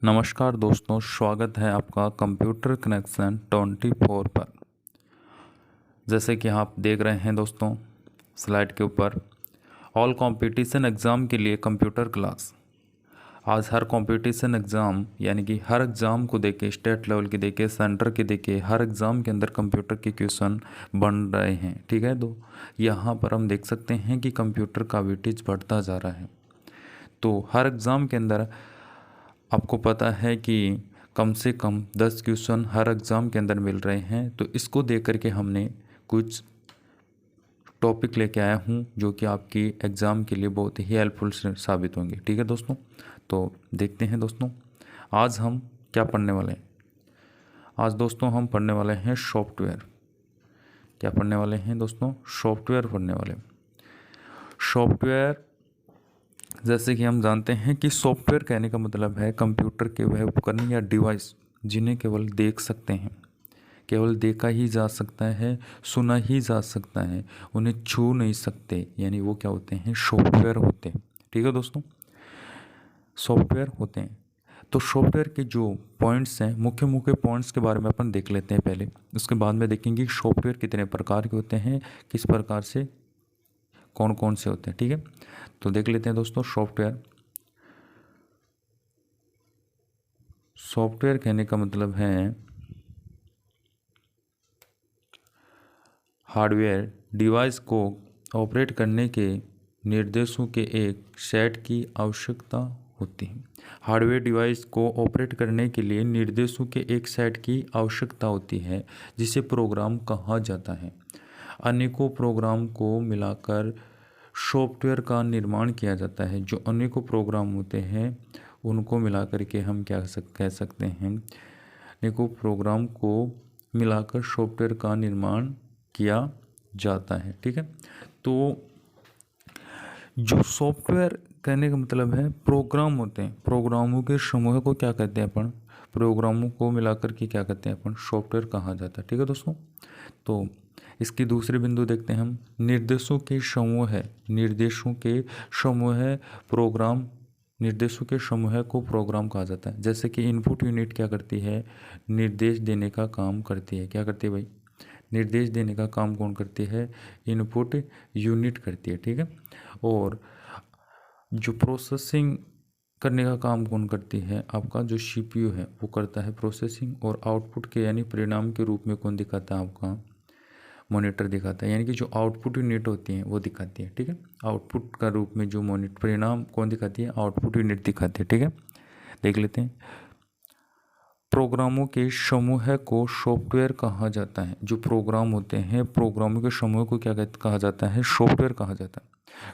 नमस्कार दोस्तों, स्वागत है आपका कंप्यूटर कनेक्शन 24 पर। जैसे कि आप देख रहे हैं दोस्तों स्लाइड के ऊपर, ऑल कंपटीशन एग्ज़ाम के लिए कंप्यूटर क्लास। आज हर कंपटीशन एग्ज़ाम यानी कि हर एग्ज़ाम को देके, स्टेट लेवल के देके, सेंटर के देके, हर एग्ज़ाम के अंदर कंप्यूटर के क्वेश्चन बन रहे हैं। ठीक है, तो यहाँ पर हम देख सकते हैं कि कंप्यूटर का वेटेज बढ़ता जा रहा है। तो हर एग्ज़ाम के अंदर आपको पता है कि कम से कम 10 क्वेश्चन हर एग्ज़ाम के अंदर मिल रहे हैं। तो इसको देख करके हमने कुछ टॉपिक लेके आया हूँ जो कि आपकी एग्ज़ाम के लिए बहुत ही हेल्पफुल साबित होंगे। ठीक है दोस्तों, तो देखते हैं दोस्तों आज हम क्या पढ़ने वाले हैं। आज दोस्तों हम पढ़ने वाले हैं सॉफ्टवेयर। क्या पढ़ने वाले हैं दोस्तों? सॉफ्टवेयर पढ़ने वाले। सॉफ्टवेयर, जैसे कि हम जानते हैं कि सॉफ्टवेयर कहने का मतलब है कंप्यूटर के वह उपकरण या डिवाइस जिन्हें केवल देख सकते हैं, केवल देखा ही जा सकता है, सुना ही जा सकता है, उन्हें छू नहीं सकते, यानी वो क्या होते हैं? सॉफ्टवेयर होते हैं। ठीक है दोस्तों, सॉफ्टवेयर होते हैं। तो सॉफ्टवेयर के जो पॉइंट्स हैं, मुख्य मुख्य पॉइंट्स के बारे में अपन देख लेते हैं पहले। उसके बाद में देखेंगे कि सॉफ्टवेयर कितने प्रकार के होते हैं, किस प्रकार से, कौन कौन से होते हैं। ठीक है, तो देख लेते हैं दोस्तों सॉफ्टवेयर। सॉफ्टवेयर कहने का मतलब है हार्डवेयर डिवाइस को ऑपरेट करने के निर्देशों के एक सेट की आवश्यकता होती है। हार्डवेयर डिवाइस को ऑपरेट करने के लिए निर्देशों के एक सेट की आवश्यकता होती है जिसे प्रोग्राम कहा जाता है। अनेकों प्रोग्राम को मिलाकर सॉफ्टवेयर का निर्माण किया जाता है। जो अनेकों प्रोग्राम होते हैं उनको मिलाकर के हम क्या कह सकते हैं? अनेकों प्रोग्राम को मिलाकर सॉफ्टवेयर का निर्माण किया जाता है। ठीक है, तो जो सॉफ्टवेयर कहने का मतलब है प्रोग्राम होते हैं, प्रोग्रामों के समूह को क्या कहते हैं अपन? प्रोग्रामों को मिलाकर के क्या कहते हैं अपन? सॉफ्टवेयर कहा जाता है। ठीक है दोस्तों, तो इसकी दूसरी बिंदु देखते हैं हम। निर्देशों के समूह है, निर्देशों के समूह है प्रोग्राम, निर्देशों के समूह को प्रोग्राम कहा जाता है। जैसे कि इनपुट यूनिट क्या करती है? निर्देश देने का काम करती है। क्या करती है भाई? निर्देश देने का काम कौन करती है? इनपुट यूनिट करती है। ठीक है, और जो प्रोसेसिंग करने का काम कौन करती है? आपका जो सीपीयू है वो करता है प्रोसेसिंग, और आउटपुट के यानी परिणाम के रूप में कौन दिखाता है? आपका मॉनिटर दिखाता है, यानी कि जो आउटपुट यूनिट होती है वो दिखाती है। ठीक है, आउटपुट का रूप में जो मॉनिटर परिणाम कौन दिखाती है? आउटपुट यूनिट दिखाती है। ठीक है, देख लेते हैं। प्रोग्रामों के समूह को सॉफ्टवेयर कहा जाता है। जो प्रोग्राम होते हैं, प्रोग्रामों के समूह को क्या कहा जाता है? सॉफ्टवेयर कहा जाता है।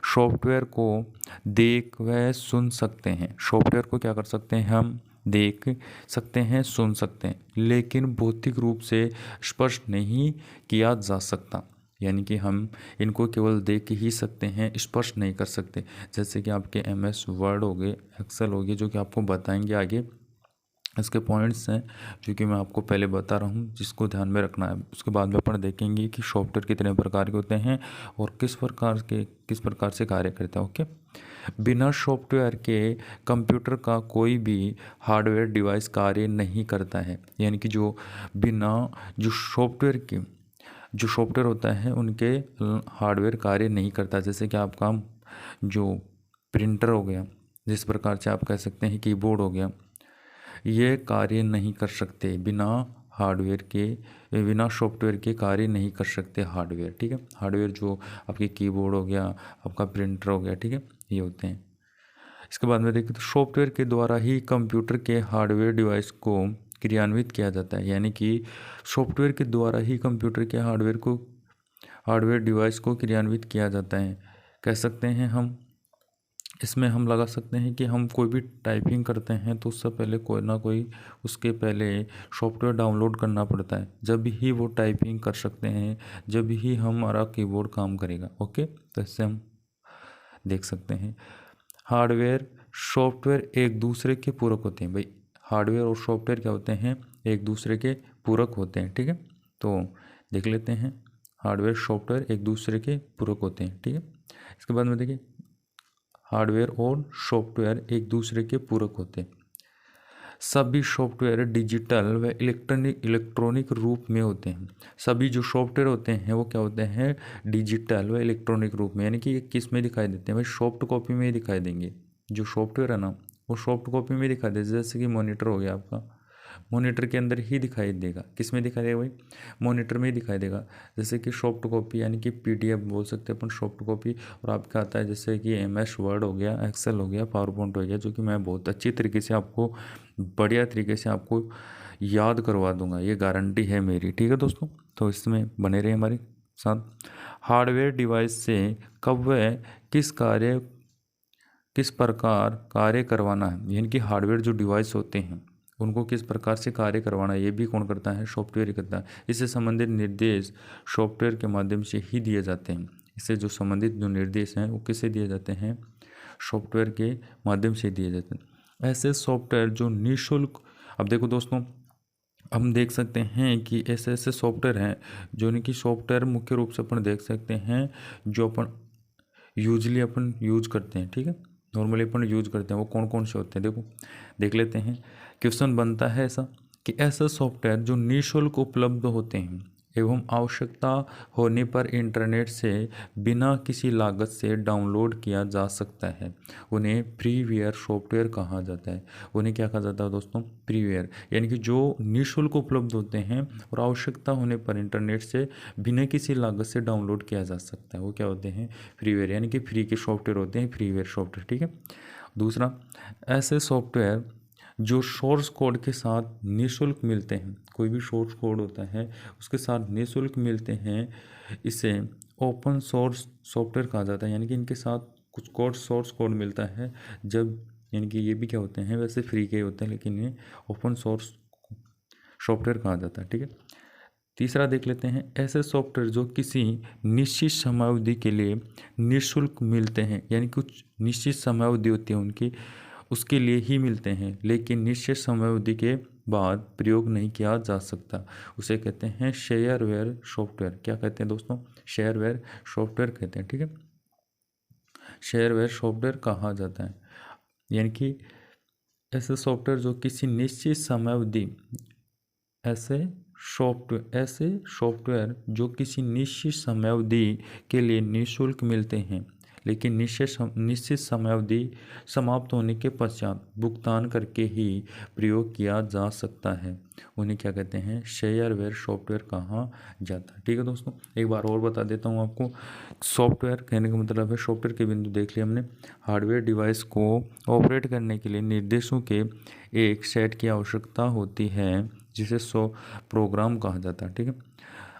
सॉफ्टवेयर को देख व सुन सकते हैं। सॉफ्टवेयर को क्या कर सकते हैं? हम देख सकते हैं, सुन सकते हैं, लेकिन भौतिक रूप से स्पष्ट नहीं किया जा सकता। यानी कि हम इनको केवल देख ही सकते हैं, स्पष्ट नहीं कर सकते। जैसे कि आपके MS वर्ड हो गए, एक्सेल हो गए, जो कि आपको बताएंगे आगे। इसके पॉइंट्स हैं जो कि मैं आपको पहले बता रहा हूँ, जिसको ध्यान में रखना है। उसके बाद में अपन देखेंगे कि सॉफ्टवेयर कितने प्रकार के होते हैं और किस प्रकार से कार्य करता है। ओके, बिना सॉफ्टवेयर के कंप्यूटर का कोई भी हार्डवेयर डिवाइस कार्य नहीं करता है। यानी कि जो बिना जो सॉफ्टवेयर होता है उनके हार्डवेयर कार्य नहीं करता। जैसे कि आपका जो प्रिंटर हो गया, जिस प्रकार से आप कह सकते हैं कीबोर्ड हो गया, ये कार्य नहीं कर सकते बिना हार्डवेयर के, बिना सॉफ्टवेयर के कार्य नहीं कर सकते हार्डवेयर। ठीक है, हार्डवेयर जो आपके कीबोर्ड हो गया, आपका प्रिंटर हो गया, ठीक है, ये होते हैं। इसके बाद में देखिए तो सॉफ्टवेयर के द्वारा ही कंप्यूटर के हार्डवेयर डिवाइस को क्रियान्वित किया जाता है। यानी कि सॉफ्टवेयर के द्वारा ही कंप्यूटर के हार्डवेयर डिवाइस को क्रियान्वित किया जाता है। कह सकते हैं हम, इसमें हम लगा सकते हैं कि हम कोई भी टाइपिंग करते हैं तो उससे पहले कोई ना कोई उसके पहले सॉफ्टवेयर डाउनलोड करना पड़ता है, जब ही वो टाइपिंग कर सकते हैं, जब ही हमारा कीबोर्ड काम करेगा। ओके, तो इससे हम देख सकते हैं हार्डवेयर सॉफ्टवेयर एक दूसरे के पूरक होते हैं। भाई हार्डवेयर और सॉफ्टवेयर क्या होते हैं? एक दूसरे के पूरक होते हैं। ठीक है, तो देख लेते हैं हार्डवेयर सॉफ्टवेयर एक दूसरे के पूरक होते हैं। ठीक है, इसके बाद में देखिए हार्डवेयर और सॉफ्टवेयर एक दूसरे के पूरक होते हैं। सभी सॉफ्टवेयर डिजिटल व इलेक्ट्रॉनिक रूप में होते हैं। सभी जो सॉफ्टवेयर होते हैं वो क्या होते हैं, डिजिटल व इलेक्ट्रॉनिक रूप में, यानी कि ये किस में दिखाई देते हैं भाई, सॉफ्ट कॉपी में ही दिखाई देंगे। जो सॉफ्टवेयर है ना वो सॉफ्ट कॉपी में दिखाई दे, जैसे कि मॉनिटर हो गया आपका, मॉनिटर के अंदर ही दिखाई देगा। किस में दिखाई देगा भाई, मॉनिटर में ही दिखाई देगा। जैसे कि सॉफ्ट कॉपी यानी कि पीडीएफ बोल सकते हैं अपन सॉफ्ट कॉपी। और आपका आता है जैसे कि एमएस वर्ड हो गया, एक्सेल हो गया, पावर पॉइंट हो गया, जो कि मैं बहुत अच्छी तरीके से आपको, बढ़िया तरीके से आपको याद करवा दूंगा, ये गारंटी है मेरी। ठीक है दोस्तों, तो इसमें बने रहे हमारे साथ। हार्डवेयर डिवाइस से कब व किस प्रकार कार्य करवाना है, यानी कि हार्डवेयर जो डिवाइस होते हैं उनको किस प्रकार से कार्य करवाना है, ये भी कौन करता है, सॉफ्टवेयर ही करता है। इससे संबंधित निर्देश सॉफ्टवेयर के माध्यम से ही दिए जाते हैं। इससे जो संबंधित जो निर्देश हैं वो किससे दिए जाते हैं, सॉफ्टवेयर के माध्यम से दिए जाते हैं। ऐसे सॉफ्टवेयर जो निःशुल्क, अब देखो दोस्तों, हम देख सकते हैं कि ऐसे ऐसे सॉफ्टवेयर हैं जो इनकी सॉफ्टवेयर मुख्य रूप से अपन देख सकते हैं जो अपन यूजली अपन यूज करते हैं। ठीक है, नॉर्मली अपन यूज करते हैं, वो कौन कौन से होते हैं देखो, देख लेते हैं। क्वेश्चन बनता है ऐसा कि ऐसा सॉफ्टवेयर जो निःशुल्क उपलब्ध होते हैं एवं आवश्यकता होने पर इंटरनेट से बिना किसी लागत से डाउनलोड किया जा सकता है, उन्हें फ्रीवेयर सॉफ्टवेयर कहा जाता है। उन्हें क्या कहा जाता है दोस्तों, फ्रीवेयर, यानी कि जो निःशुल्क उपलब्ध होते हैं और आवश्यकता होने पर इंटरनेट से बिना किसी लागत से डाउनलोड किया जा सकता है, वो क्या होते हैं, फ्रीवेयर, यानी कि फ्री के सॉफ्टवेयर होते हैं फ्रीवेयर सॉफ्टवेयर। ठीक है, दूसरा, ऐसे सॉफ्टवेयर जो सोर्स कोड के साथ निःशुल्क मिलते हैं, कोई भी सोर्स कोड होता है उसके साथ निःशुल्क मिलते हैं, इसे ओपन सोर्स सॉफ्टवेयर कहा जाता है। यानी कि इनके साथ कुछ कोड, सोर्स कोड मिलता है जब, यानी कि ये भी क्या होते हैं, वैसे फ्री के होते हैं लेकिन ये ओपन सोर्स सॉफ्टवेयर कहा जाता है। ठीक है, तीसरा देख लेते हैं, ऐसे सॉफ्टवेयर जो किसी निश्चित समयावधि के लिए निःशुल्क मिलते हैं, यानी कुछ निश्चित समयावधि होती है उनकी, उसके लिए ही मिलते हैं लेकिन निश्चित समयावधि के बाद प्रयोग नहीं किया जा सकता, उसे कहते हैं शेयरवेयर सॉफ्टवेयर। क्या कहते हैं दोस्तों, शेयरवेयर सॉफ्टवेयर कहते हैं। ठीक है, शेयरवेयर सॉफ्टवेयर कहा जाता है, यानी कि ऐसे सॉफ्टवेयर जो किसी निश्चित समयावधि, ऐसे सॉफ्टवेयर जो किसी निश्चित समयावधि के लिए निःशुल्क मिलते हैं लेकिन निश्चित समयावधि समाप्त होने के पश्चात भुगतान करके ही प्रयोग किया जा सकता है, उन्हें क्या कहते हैं, शेयरवेयर सॉफ्टवेयर कहा जाता है। ठीक है दोस्तों, एक बार और बता देता हूँ आपको। सॉफ्टवेयर कहने का मतलब है, सॉफ्टवेयर के बिंदु देख लिया हमने, हार्डवेयर डिवाइस को ऑपरेट करने के लिए निर्देशों के एक सेट की आवश्यकता होती है जिसे प्रोग्राम कहा जाता है। ठीक है,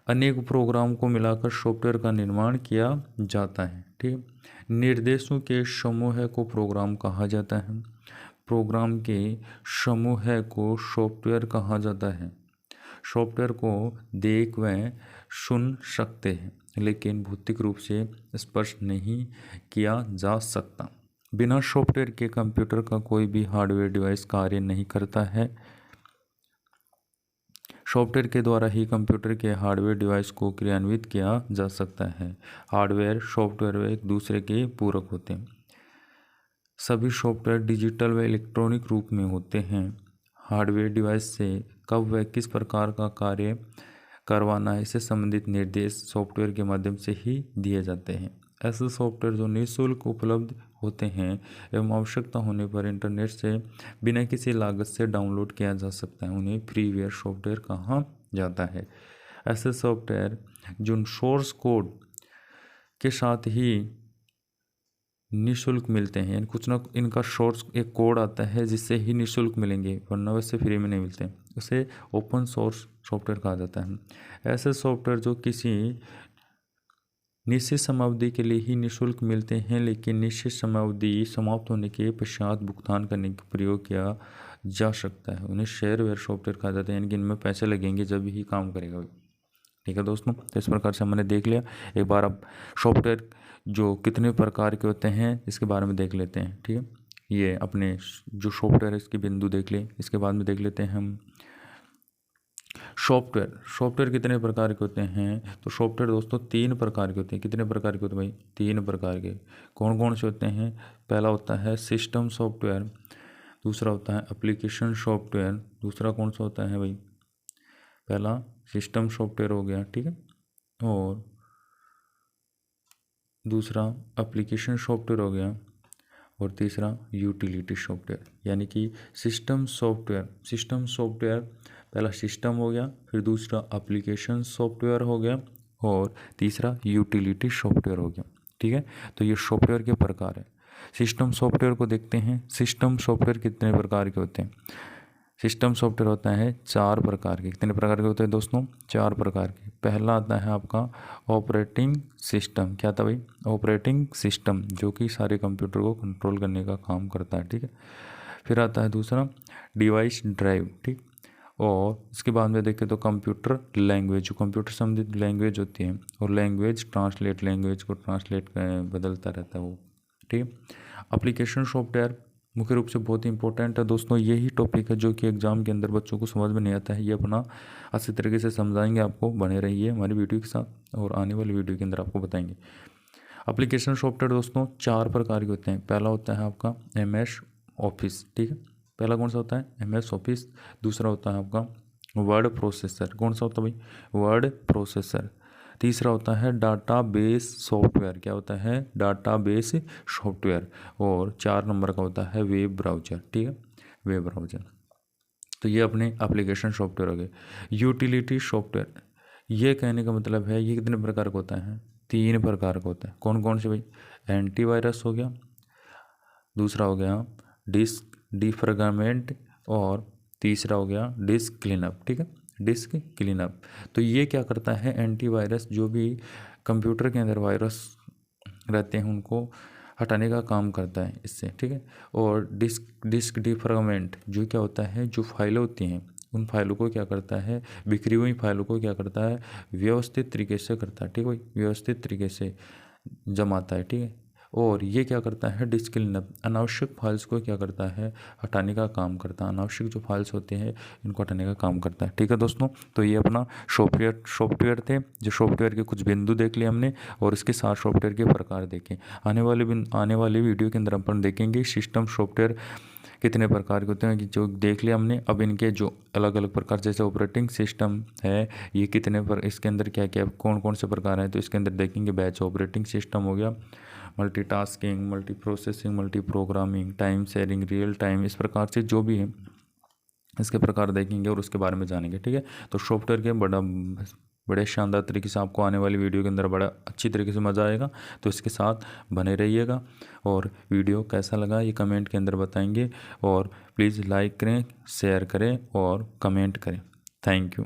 अनेक प्रोग्राम को मिलाकर सॉफ्टवेयर का निर्माण किया जाता है। ठीक है, निर्देशों के समूह को प्रोग्राम कहा जाता है, प्रोग्राम के समूह को सॉफ्टवेयर कहा जाता है। सॉफ्टवेयर को देख व सुन सकते हैं लेकिन भौतिक रूप से स्पर्श नहीं किया जा सकता। बिना सॉफ्टवेयर के कंप्यूटर का कोई भी हार्डवेयर डिवाइस कार्य नहीं करता है। सॉफ्टवेयर के द्वारा ही कंप्यूटर के हार्डवेयर डिवाइस को क्रियान्वित किया जा सकता है। हार्डवेयर सॉफ्टवेयर एक दूसरे के पूरक होते हैं। सभी सॉफ्टवेयर डिजिटल व इलेक्ट्रॉनिक रूप में होते हैं। हार्डवेयर डिवाइस से कब व किस प्रकार का कार्य करवाना है, इससे संबंधित निर्देश सॉफ्टवेयर के माध्यम से ही दिए जाते हैं। ऐसे सॉफ्टवेयर जो निःशुल्क उपलब्ध होते हैं एवं आवश्यकता होने पर इंटरनेट से बिना किसी लागत से डाउनलोड किया जा सकता है, उन्हें फ्रीवेयर सॉफ्टवेयर कहा जाता है। ऐसे सॉफ्टवेयर जो सोर्स कोड के साथ ही निःशुल्क मिलते हैं, यानी कुछ ना इनका सोर्स एक कोड आता है जिससे ही निःशुल्क मिलेंगे, वरना वैसे फ्री में नहीं मिलते, उसे ओपन सोर्स सॉफ्टवेयर कहा जाता है। ऐसे सॉफ्टवेयर जो किसी निश्चित समयावधि के लिए ही निःशुल्क मिलते हैं लेकिन निश्चित समयावधि समाप्त होने के पश्चात भुगतान करने के प्रयोग किया जा सकता है, उन्हें शेयरवेयर सॉफ्टवेयर कहा जाता है, यानी कि इनमें पैसे लगेंगे जब ही काम करेगा। ठीक है दोस्तों, तो इस प्रकार से हमने देख लिया। एक बार अब सॉफ्टवेयर जो कितने प्रकार के होते हैं इसके बारे में देख लेते हैं। ठीक है, ये अपने जो सॉफ्टवेयर है इसके बिंदु देख ले, इसके बाद में देख लेते हैं हम सॉफ्टवेयर कितने प्रकार के होते हैं। तो सॉफ्टवेयर दोस्तों 3 प्रकार के होते हैं। कितने प्रकार के होते हैं भाई, 3 प्रकार के। कौन कौन से होते हैं, पहला होता है सिस्टम सॉफ्टवेयर, दूसरा होता है एप्लीकेशन सॉफ्टवेयर। दूसरा कौन सा होता है भाई? पहला सिस्टम सॉफ्टवेयर हो गया, ठीक है, और दूसरा एप्लीकेशन सॉफ्टवेयर हो गया, और तीसरा यूटिलिटी सॉफ्टवेयर। यानी कि सिस्टम सॉफ्टवेयर पहला सिस्टम हो गया, फिर दूसरा एप्लीकेशन सॉफ्टवेयर हो गया, और तीसरा यूटिलिटी सॉफ्टवेयर हो गया, ठीक है। तो ये सॉफ्टवेयर के प्रकार है। सिस्टम सॉफ्टवेयर को देखते हैं। सिस्टम सॉफ्टवेयर कितने प्रकार के होते हैं? सिस्टम सॉफ्टवेयर होता है 4 प्रकार के। कितने प्रकार के होते हैं दोस्तों? 4 प्रकार के। पहला आता है आपका ऑपरेटिंग सिस्टम। क्या था भाई? ऑपरेटिंग सिस्टम, जो कि सारे कंप्यूटर को कंट्रोल करने का काम करता है, ठीक है। फिर आता है दूसरा डिवाइस ड्राइव, ठीक। और इसके बाद में देखें तो कंप्यूटर लैंग्वेज, जो कंप्यूटर संबंधित लैंग्वेज होती है, और लैंग्वेज ट्रांसलेट, लैंग्वेज को ट्रांसलेट बदलता रहता है वो, ठीक है। एप्लीकेशन सॉफ्टवेयर मुख्य रूप से बहुत ही इंपॉर्टेंट है दोस्तों। यही टॉपिक है जो कि एग्जाम के अंदर बच्चों को समझ में नहीं आता है। ये अपना अच्छी तरीके से समझाएंगे आपको। बने रहिए हमारी वीडियो के साथ, और आने वाली वीडियो के अंदर आपको बताएंगे। एप्लीकेशन सॉफ्टवेयर दोस्तों 4 प्रकार के होते हैं। पहला होता है आपका MS ऑफिस, ठीक है। पहला कौन सा होता है? MS office. दूसरा होता है आपका वर्ड प्रोसेसर। कौन सा होता है भाई? Word processor. तीसरा होता है डाटाबेस सॉफ्टवेयर। क्या होता है? Database software. और 4 नंबर का होता है वेब ब्राउज़र, ठीक है, वेब ब्राउज़र। तो ये अपने एप्लीकेशन सॉफ्टवेयर हो गए। यूटिलिटी सॉफ्टवेयर, ये कहने का मतलब है ये कितने प्रकार का होता है? 3 प्रकार का होता है। कौन कौन से भाई? एंटीवायरस हो गया, दूसरा हो गया डिस्क डिफ्रैगमेंट, और तीसरा हो गया डिस्क क्लीनअप, ठीक है, डिस्क क्लीनअप। तो ये क्या करता है? एंटीवायरस, जो भी कंप्यूटर के अंदर वायरस रहते हैं उनको हटाने का काम करता है इससे, ठीक है। और डिस्क डिफ्रैगमेंट जो क्या होता है? जो फाइलें होती हैं उन फाइलों को क्या करता है? बिखरी हुई फाइलों को क्या करता है? व्यवस्थित तरीके से करता है, ठीक है भाई, व्यवस्थित तरीके से जमाता है, ठीक है। और ये क्या करता है? डिस्क क्लीनअप, अनावश्यक फाइल्स को क्या करता है? हटाने का काम करता है। अनावश्यक जो फाइल्स होते हैं इनको हटाने का काम करता है, ठीक है दोस्तों। तो ये अपना सॉफ्टवेयर थे, जो सॉफ्टवेयर के कुछ बिंदु देख लिए हमने, और इसके साथ सॉफ्टवेयर के प्रकार देखे। आने वाली वीडियो के अंदर अपन देखेंगे सिस्टम सॉफ्टवेयर कितने प्रकार के होते हैं, कि जो देख लिया हमने। अब इनके जो अलग अलग प्रकार, जैसे ऑपरेटिंग सिस्टम है, ये कितने पर, इसके अंदर क्या क्या कौन कौन से प्रकार हैं, तो इसके अंदर देखेंगे। बैच ऑपरेटिंग सिस्टम हो गया, multitasking, multi processing, multi programming, time sharing, real time, इस प्रकार से जो भी है इसके प्रकार देखेंगे और उसके बारे में जानेंगे, ठीक है। तो सॉफ्टवेयर के बड़े शानदार तरीके से आपको आने वाली वीडियो के अंदर बड़ा अच्छी तरीके से मज़ा आएगा। तो इसके साथ बने रहिएगा, और वीडियो कैसा लगा ये कमेंट के अंदर बताएंगे, और प्लीज़ लाइक करें, शेयर करें और कमेंट करें। Thank you.